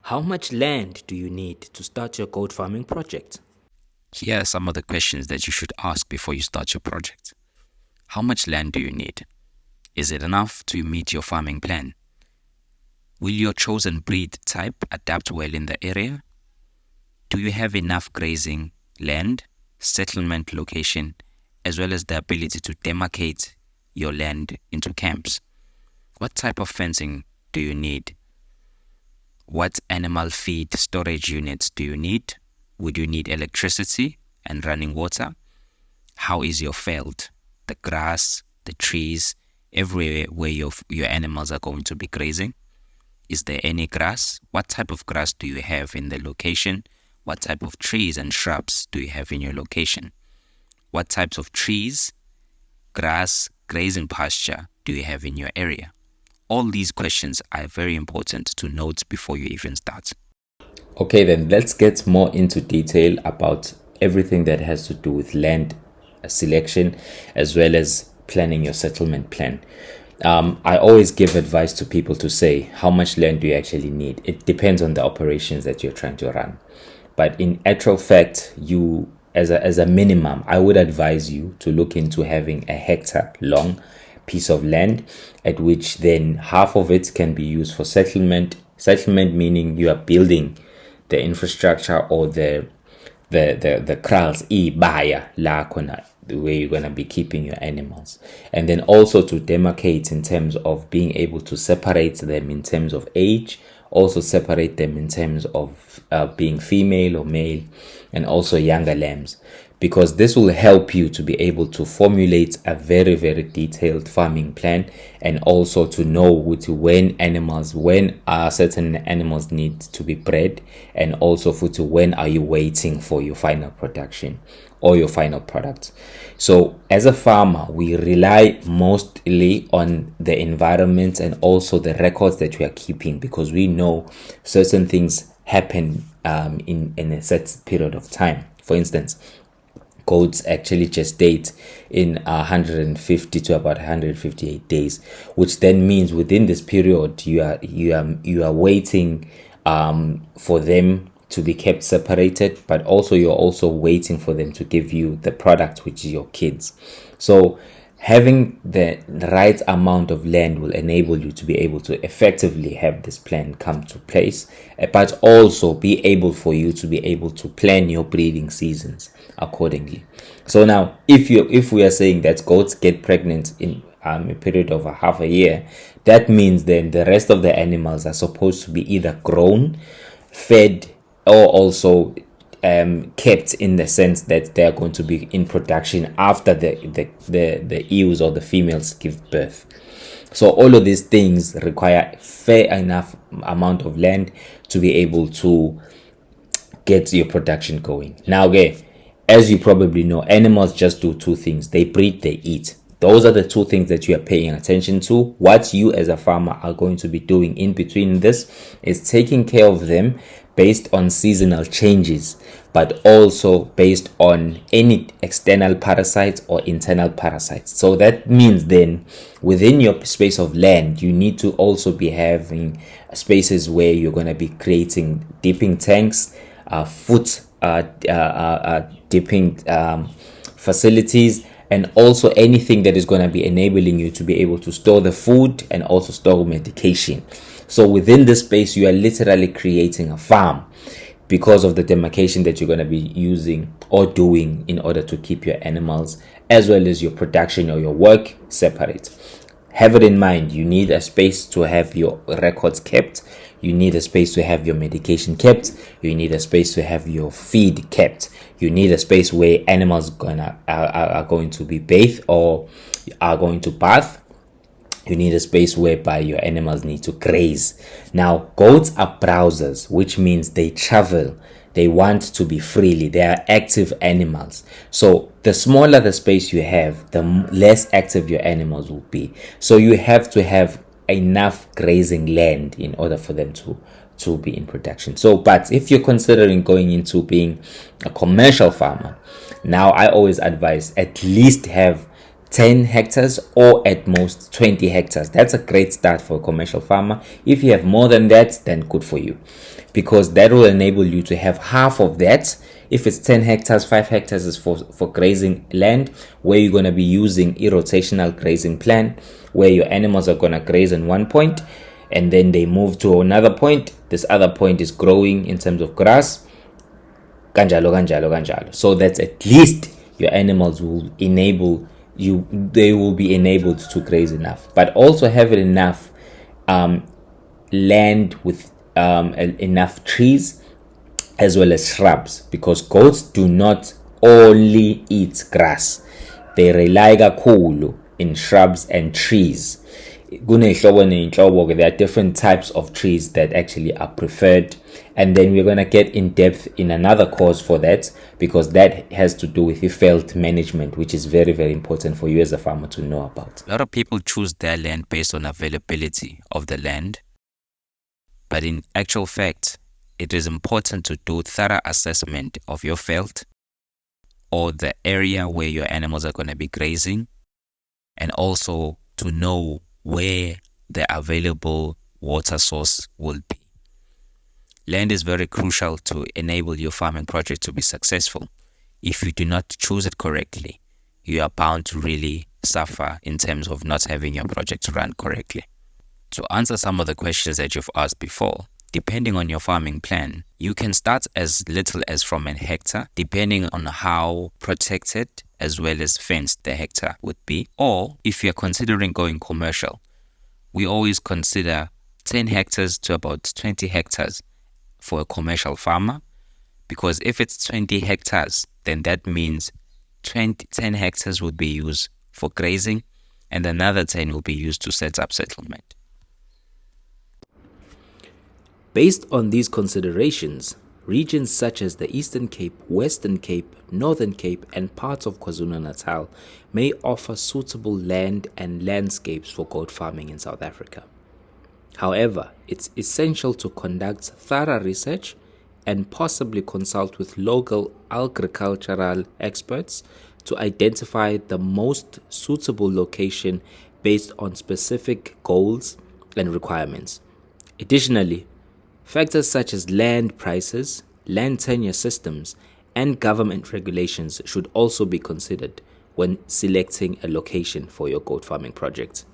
How much land do you need to start your goat farming project? Here are some of the questions that you should ask before you start your project. How much land do you need? Is it enough to meet your farming plan? Will your chosen breed type adapt well in the area? Do you have enough grazing land, settlement location, as well as the ability to demarcate your land into camps? What type of fencing do you need? What animal feed storage units do you need? Would you need electricity and running water? How is your field? The grass, the trees, everywhere where your animals are going to be grazing? Is there any grass? What type of grass do you have in the location? What type of trees and shrubs do you have in your location? What types of trees, grass, grazing pasture do you have in your area? All these questions are very important to note before you even start. Okay, then let's get more into detail about everything that has to do with land selection as well as planning your settlement plan. I always give advice to people to say, how much land do you actually need? It depends on the operations that you're trying to run. But in actual fact, you, as a minimum, I would advise you to look into having a hectare long piece of land, at which then half of it can be used for settlement. Settlement meaning you are building the infrastructure or the kraals, ibaya la khona, where you're going to be keeping your animals, and then also to demarcate in terms of being able to separate them in terms of age, also separate them in terms of being female or male, and also younger lambs, because this will help you to be able to formulate a very, very detailed farming plan, and also to know when certain animals need to be bred, and also when are you waiting for your final production or your final product. So as a farmer, we rely mostly on the environment and also the records that we are keeping, because we know certain things happen in a set period of time. For instance, goats actually gestate in 150 to about 158 days, which then means within this period you are waiting for them to be kept separated, but also you're also waiting for them to give you the product, which is your kids. So having the right amount of land will enable you to be able to effectively have this plan come to place, but also be able for you to be able to plan your breeding seasons accordingly. So now, if we are saying that goats get pregnant in a period of a half a year, that means then the rest of the animals are supposed to be either grown, fed, or also kept, in the sense that they are going to be in production after the ewes or the females give birth. So all of these things require fair enough amount of land to be able to get your production going. Now, okay, as you probably know, animals just do two things: they breed, they eat. Those are the two things that you are paying attention to. What you as a farmer are going to be doing in between this is taking care of them based on seasonal changes, but also based on any external parasites or internal parasites. So that means then within your space of land, you need to also be having spaces where you're going to be creating dipping tanks, foot dipping facilities, and also anything that is going to be enabling you to be able to store the food and also store medication. So within this space, you are literally creating a farm because of the demarcation that you're going to be using or doing in order to keep your animals as well as your production or your work separate. Have it in mind, you need a space to have your records kept. You need a space to have your medication kept. You need a space to have your feed kept. You need a space where animals are going to be bathed or are going to bath. You need a space whereby your animals need to graze. Now, goats are browsers, which means they travel. They want to be freely. They are active animals. So the smaller the space you have, the less active your animals will be. So you have to have enough grazing land in order for them to be in production. So, but if you're considering going into being a commercial farmer, now I always advise at least have 10 hectares or at most 20 hectares. That's a great start for a commercial farmer. If you have more than that, then good for you, because that will enable you to have half of that. If it's 10 hectares, 5 hectares is for grazing land, where you're going to be using a rotational grazing plan, where your animals are going to graze in one point and then they move to another point. This other point is growing in terms of grass, kanjalo kanjalo kanjalo, so that at least your animals will enable you, they will be enabled to graze enough, but also have enough land with enough trees as well as shrubs, because goats do not only eat grass, they rely kakhulu in shrubs and trees. There are different types of trees that actually are preferred, and then we're going to get in depth in another course for that, because that has to do with field management, which is very, very important for you as a farmer to know about. A lot of people choose their land based on availability of the land, but in actual fact, it is important to do thorough assessment of your field or the area where your animals are going to be grazing, and also to know where the available water source will be. Land is very crucial to enable your farming project to be successful. If you do not choose it correctly, you are bound to really suffer in terms of not having your project run correctly. To answer some of the questions that you've asked before, depending on your farming plan, you can start as little as from a hectare, depending on how protected as well as fenced the hectare would be. Or if you're considering going commercial, we always consider 10 hectares to about 20 hectares for a commercial farmer, because if it's 20 hectares, then that means 10 hectares would be used for grazing and another 10 will be used to set up settlement. Based on these considerations, regions such as the Eastern Cape, Western Cape, Northern Cape, and parts of KwaZulu-Natal may offer suitable land and landscapes for goat farming in South Africa. However, it's essential to conduct thorough research and possibly consult with local agricultural experts to identify the most suitable location based on specific goals and requirements. Additionally, factors such as land prices, land tenure systems, and government regulations should also be considered when selecting a location for your goat farming project.